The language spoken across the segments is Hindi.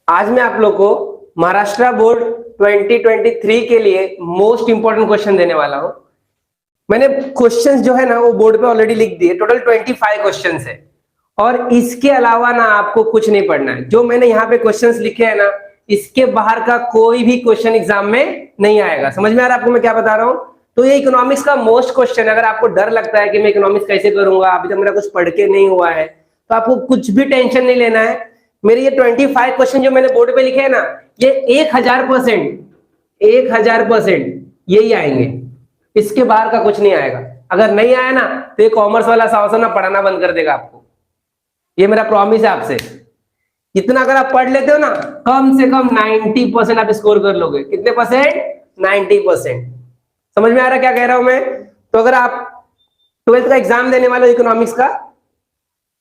आज मैं आप लोग को महाराष्ट्र बोर्ड 2023 के लिए मोस्ट इंपॉर्टेंट क्वेश्चन देने वाला हूं। मैंने क्वेश्चंस जो है ना वो बोर्ड पे ऑलरेडी लिख दिए। टोटल 25 क्वेश्चंस है और इसके अलावा ना आपको कुछ नहीं पढ़ना है। जो मैंने यहाँ पे क्वेश्चंस लिखे हैं ना, इसके बाहर का कोई भी क्वेश्चन एग्जाम में नहीं आएगा। समझ में आ रहा है आपको मैं क्या बता रहा हूँ? तो ये इकोनॉमिक्स का मोस्ट क्वेश्चन है। अगर आपको डर लगता है कि मैं इकोनॉमिक्स कैसे करूंगा, अभी तक मेरा कुछ पढ़ के नहीं हुआ है, तो आपको कुछ भी टेंशन नहीं लेना है। मेरे ये 25 क्वेश्चन जो मैंने बोर्ड पे लिखे हैं ना, ये 1000% यही आएंगे, इसके बाहर का कुछ नहीं आएगा। अगर नहीं आया ना तो ये कॉमर्स वाला सावसन ना पढ़ाना बंद कर देगा आपको। ये मेरा प्रॉमिस है आपसे। इतना अगर आप पढ़ लेते हो ना, कम से कम 90% आप स्कोर कर लोगे। कितने परसेंट? 90%। समझ में आ रहा क्या कह रहा हूं मैं? तो अगर आप 12th का एग्जाम देने वाले हो इकोनॉमिक्स का,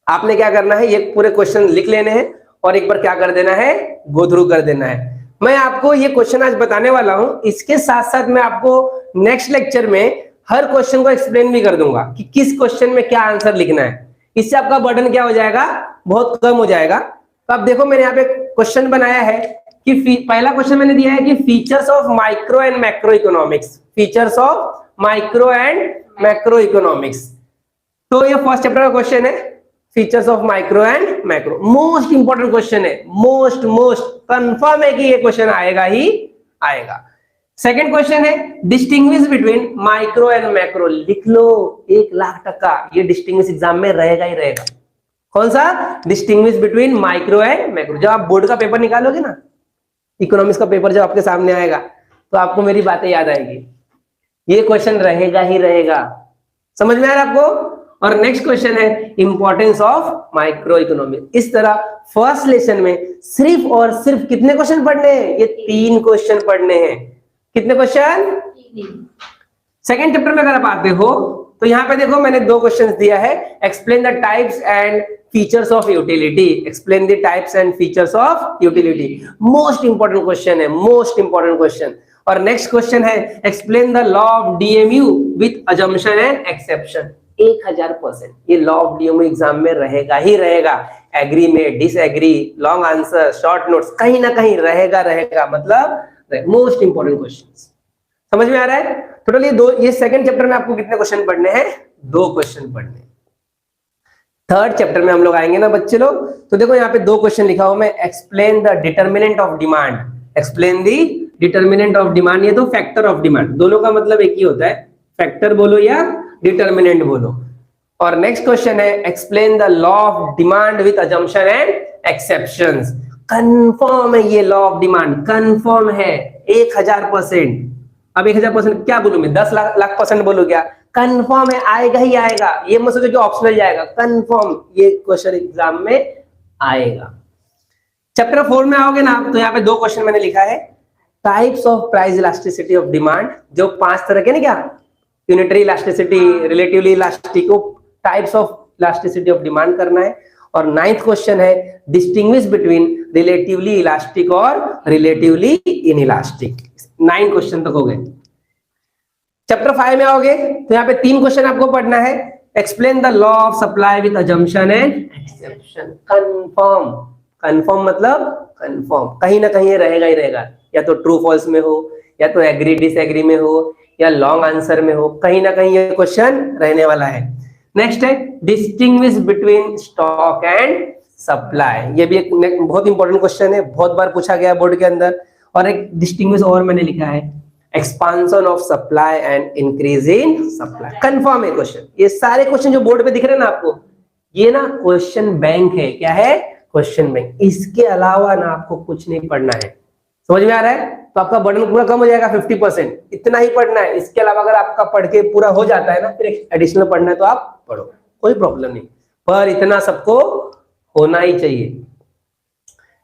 आपने क्या करना है, ये पूरे क्वेश्चन लिख लेने हैं और एक बार क्या कर देना है, गो थ्रू कर देना है। मैं आपको ये क्वेश्चन आज बताने वाला हूं, इसके साथ साथ मैं आपको नेक्स्ट लेक्चर में हर क्वेश्चन को एक्सप्लेन भी कर दूंगा कि किस क्वेश्चन में क्या आंसर लिखना है। इससे आपका बर्डन क्या हो जाएगा, बहुत कम हो जाएगा। तो आप देखो मैंने यहाँ पे क्वेश्चन बनाया है कि पहला क्वेश्चन मैंने दिया है कि features of micro and macro economics. Features of micro and macro economics. तो ये फर्स्ट चैप्टर का क्वेश्चन है, features of micro and macro. Most important question है, मोस्ट कंफर्म है कि ये क्वेश्चन आएगा ही आएगा। सेकंड क्वेश्चन है distinguish between micro and macro. लिख लो 1,00,000%, ये डिस्टिंग्विश एग्जाम में रहेगा ही रहेगा। कौन सा? Distinguish between micro and macro. जब आप बोर्ड का पेपर निकालोगे ना, इकोनॉमिक्स का पेपर जब आपके सामने आएगा, तो आपको मेरी बातें याद आएगी। ये क्वेश्चन रहेगा ही रहेगा। समझ में आ रहा है आपको? और नेक्स्ट क्वेश्चन है इंपॉर्टेंस ऑफ माइक्रो इकोनॉमी। इस तरह फर्स्ट लेसन में सिर्फ और सिर्फ कितने क्वेश्चन पढ़ने हैं? ये 3 क्वेश्चन पढ़ने हैं। कितने क्वेश्चन? सेकेंड चैप्टर में अगर आप आते हो तो यहाँ पे देखो मैंने 2 क्वेश्चन दिया है। Explain the types and features of utility. Explain the types and features of utility. Most important question है, मोस्ट इंपॉर्टेंट क्वेश्चन। और नेक्स्ट क्वेश्चन है explain the law of DMU with assumption and exception. 1000% ये लॉ ऑफ डीएमयू एग्जाम में रहेगा ही रहेगा। एग्री में, disagree, long answer, short notes, कहीं ना कहीं रहेगा। मतलब मोस्ट इंपॉर्टेंट क्वेश्चंस। समझ में आ रहा है? टोटल ये सेकंड चैप्टर में आपको कितने क्वेश्चन पढ़ने हैं? 2 क्वेश्चन पढ़ने। थर्ड चैप्टर में हम लोग आएंगे ना बच्चे लोग, तो देखो यहाँ पे 2 क्वेश्चन लिखा हुआ मैं। Explain the determinant of demand. Explain the determinant of demand. ये तो फैक्टर ऑफ डिमांड, दोनों का मतलब एक ही होता है, फैक्टर बोलो या डिटर्मिनेंट बोलो। और नेक्स्ट क्वेश्चन है explain the law of demand with assumption and exceptions. Confirm है ये लॉ ऑफ डिमांड, कंफर्म है 1000%। अब 1000% क्या बोलूं मैं, 10 लाख% बोलूं क्या? कंफर्म है, आएगा ही आएगा। ये मत सोचो कि ऑप्शनल जाएगा, कंफर्म ये क्वेश्चन एग्जाम में आएगा। चैप्टर 4 में आओगे ना, तो यहाँ पे 2 क्वेश्चन मैंने लिखा है। Types of price elasticity of demand, जो 5 तरह के ना, क्या unitary elasticity, relatively elastic, types of elasticity of demand करना है। और 9th क्वेश्चन है डिस्टिंग्विश बिटवीन रिलेटिवली इलास्टिक और रिलेटिवली इनइलास्टिक। 9 क्वेश्चन तक हो गए। चैप्टर 5 में आओगे तो यहाँ पे 3 क्वेश्चन आपको पढ़ना है। Explain the law of supply with assumption and exception. Confirm, confirm मतलब कंफर्म, कहीं ना कहीं ये रहेगा ही रहेगा। या तो ट्रू फॉल्स में हो, या तो एग्री डिसएग्री में हो, या लॉन्ग आंसर में हो, कहीं ना कहीं ये क्वेश्चन रहने वाला है। नेक्स्ट है distinguish between stock and supply. ये भी एक बहुत इंपॉर्टेंट क्वेश्चन है, बहुत बार पूछा गया बोर्ड के अंदर। और एक डिस्टिंग्विश और मैंने लिखा है expansion of supply and increase in supply. Confirm है क्वेश्चन। ये सारे क्वेश्चन जो बोर्ड पे दिख रहे हैं ना आपको, ये ना क्वेश्चन बैंक है। क्या है? Question bank. इसके अलावा ना आपको कुछ नहीं पढ़ना है। समझ में आ रहा है? तो आपका बर्डन पूरा कम हो जाएगा 50%। इतना ही पढ़ना है। इसके अलावा अगर आपका पढ़ के पूरा हो जाता है ना, फिर एडिशनल पढ़ना है तो आप पढ़ो, कोई प्रॉब्लम नहीं, पर इतना सबको होना ही चाहिए।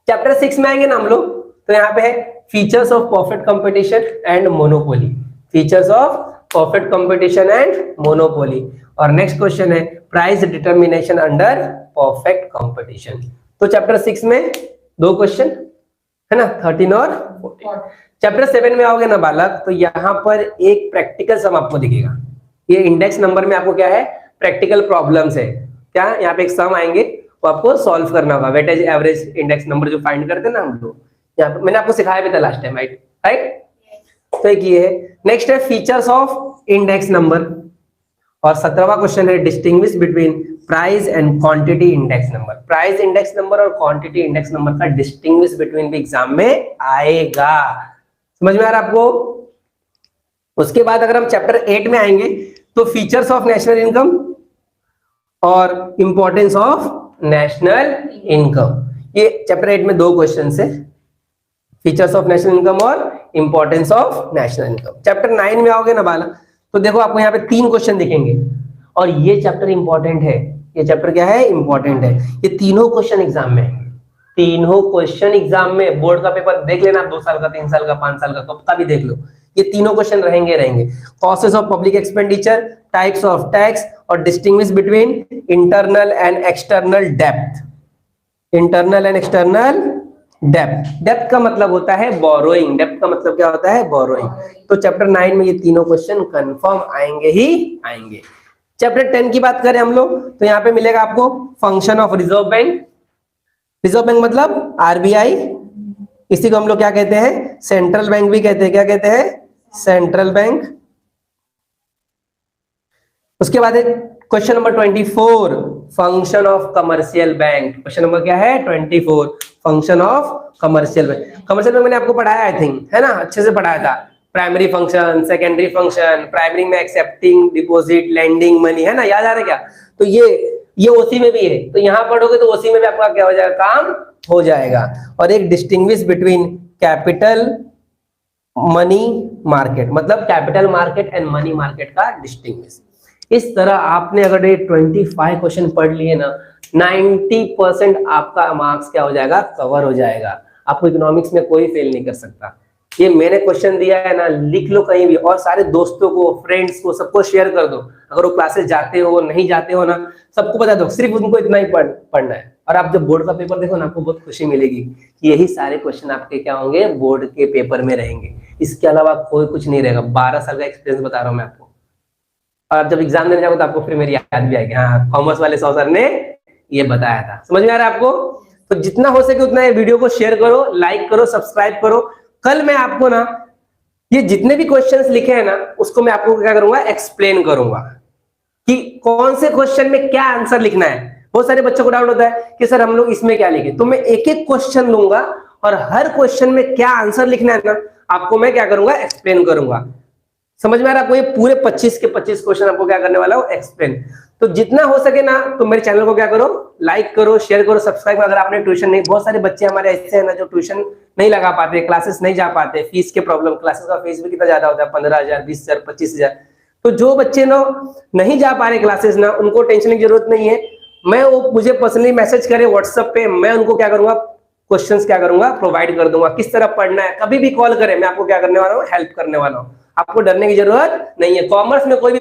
चैप्टर 6 में आएंगे ना हम लोग, तो यहाँ पे है features of perfect competition and monopoly. Features of perfect competition and monopoly. और नेक्स्ट क्वेश्चन है price determination under perfect competition. तो चैप्टर 6 में 2 क्वेश्चन है ना, 13 और 14। चैप्टर 7 में आओगे ना बालक, तो यहाँ पर एक प्रैक्टिकल सम आपको दिखेगा। ये इंडेक्स नंबर में आपको क्या है, प्रैक्टिकल प्रॉब्लम्स है। क्या यहाँ पे एक सम आएंगे वो आपको सॉल्व करना होगा। वेटेज एवरेज इंडेक्स नंबर जो फाइंड करते हैं ना हम लोग, यहाँ पे मैंने आपको सिखाया भी था लास्ट टाइम, राइट राइट। तो एक ये है। नेक्स्ट है फीचर्स ऑफ इंडेक्स नंबर, और 17वां क्वेश्चन है distinguish between price and quantity index number. Price index number और क्वांटिटी इंडेक्स नंबर का डिस्टिंग्विश बिटवीन भी एग्जाम में आएगा। समझ में आ रहा है आपको? उसके बाद अगर हम चैप्टर 8 में आएंगे तो फीचर्स ऑफ नेशनल इनकम और इंपॉर्टेंस ऑफ नेशनल इनकम, ये चैप्टर 8 में 2 क्वेश्चन है, फीचर्स ऑफ नेशनल इनकम और importance of national income. Chapter 9 में आओगे ना बाला, तो देखो आपको यहाँ पे 3 क्वेश्चन दिखेंगे, और ये चैप्टर इंपॉर्टेंट है। ये चैप्टर क्या है? इंपॉर्टेंट है। ये तीनों क्वेश्चन एग्जाम में, तीनों क्वेश्चन एग्जाम में, बोर्ड का पेपर देख लेना, 2 साल का, 3 साल का, 5 साल का भी देख लो, ये तीनों क्वेश्चन रहेंगे। Causes of public expenditure, types of tax, और distinguish between internal and external depth. Internal and external depth, depth का मतलब होता है बोरोइंग, डेप्थ का मतलब क्या होता है? बोरोइंग। तो चैप्टर 9 में ये तीनों क्वेश्चन कंफर्म आएंगे ही आएंगे। चैप्टर 10 की बात करें हम लोग, तो यहाँ पे मिलेगा आपको function of reserve bank. Reserve bank मतलब आरबीआई, इसी को हम लोग क्या कहते हैं? सेंट्रल बैंक भी कहते हैं। क्या कहते हैं? Central bank. उसके बाद question number 24, function of commercial bank. Question number क्या है? 24, function of commercial bank. Commercial bank मैंने आपको पढ़ाया आई थिंक, है ना, अच्छे से पढ़ाया था। Primary function, secondary function, primary में एक्सेप्टिंग डिपॉजिट, लैंडिंग मनी, है ना, याद आ रहा है क्या? तो ये ओसी में भी है, तो यहाँ पढ़ोगे तो ओसी में भी आपका क्या हो जाएगा? काम हो जाएगा। और एक distinguish between capital money market, मतलब capital market and money market का डिस्टिंग्विश। इस तरह आपने अगर ये 25 क्वेश्चन पढ़ लिए ना, 90% आपका मार्क्स क्या हो जाएगा? कवर हो जाएगा। आपको इकोनॉमिक्स में कोई फेल नहीं कर सकता। ये मैंने क्वेश्चन दिया है ना, लिख लो कहीं भी, और सारे दोस्तों को, फ्रेंड्स को, सबको शेयर कर दो। अगर वो क्लासेस जाते हो नहीं जाते हो ना, सबको बता दो, सिर्फ उनको इतना ही पढ़ना है। और आप जब बोर्ड का पेपर देखो ना, आपको बहुत खुशी मिलेगी कि यही सारे क्वेश्चन आपके क्या होंगे? बोर्ड के पेपर में रहेंगे। इसके अलावा कोई कुछ नहीं रहेगा। 12 साल का एक्सपीरियंस बता रहा हूँ मैं आपको। और आप जब एग्जाम देने जाओगे तो आपको फिर मेरी याद भी आएगी, हाँ कॉमर्स वाले सर ने ये बताया था। समझ में आ रहा है आपको? तो जितना हो सके उतना ये वीडियो को शेयर करो, लाइक करो, सब्सक्राइब करो। कल मैं आपको ना ये जितने भी क्वेश्चंस लिखे हैं ना, उसको मैं आपको क्या करूंगा? एक्सप्लेन करूंगा कि कौन से क्वेश्चन में क्या आंसर लिखना है। बहुत सारे बच्चों को डाउट होता है कि सर हम लोग इसमें क्या लिखे, तो मैं एक एक क्वेश्चन लूंगा और हर क्वेश्चन में क्या आंसर लिखना है ना, आपको मैं क्या करूंगा? एक्सप्लेन करूंगा। समझ में आ रहा है आपको? ये पूरे 25 के 25 क्वेश्चन आपको क्या करने वाला हूं? एक्सप्लेन। तो जितना हो सके ना, तो मेरे चैनल को क्या करो? लाइक करो, शेयर करो, सब्सक्राइब। अगर आपने ट्यूशन नहीं, बहुत सारे बच्चे हमारे ऐसे हैं ना जो ट्यूशन नहीं लगा पाते, क्लासेस नहीं जा पाते, फीस के प्रॉब्लम, क्लासेस का फीस भी कितना ज्यादा होता है, 15,000, 20,000, 25,000। तो जो बच्चे ना नहीं जा पा रहे क्लासेस ना, उनको टेंशन की जरूरत नहीं है। मैं वो मुझे पर्सनली मैसेज करे व्हाट्सएप पे, मैं उनको क्या करूंगा? क्वेश्चंस क्या करूंगा? प्रोवाइड कर दूंगा, किस तरह पढ़ना है। कभी भी कॉल करें, मैं आपको क्या करने वाला हूँ? हेल्प करने वाला हूँ। आपको डरने की जरूरत नहीं है। कॉमर्स में कोई भी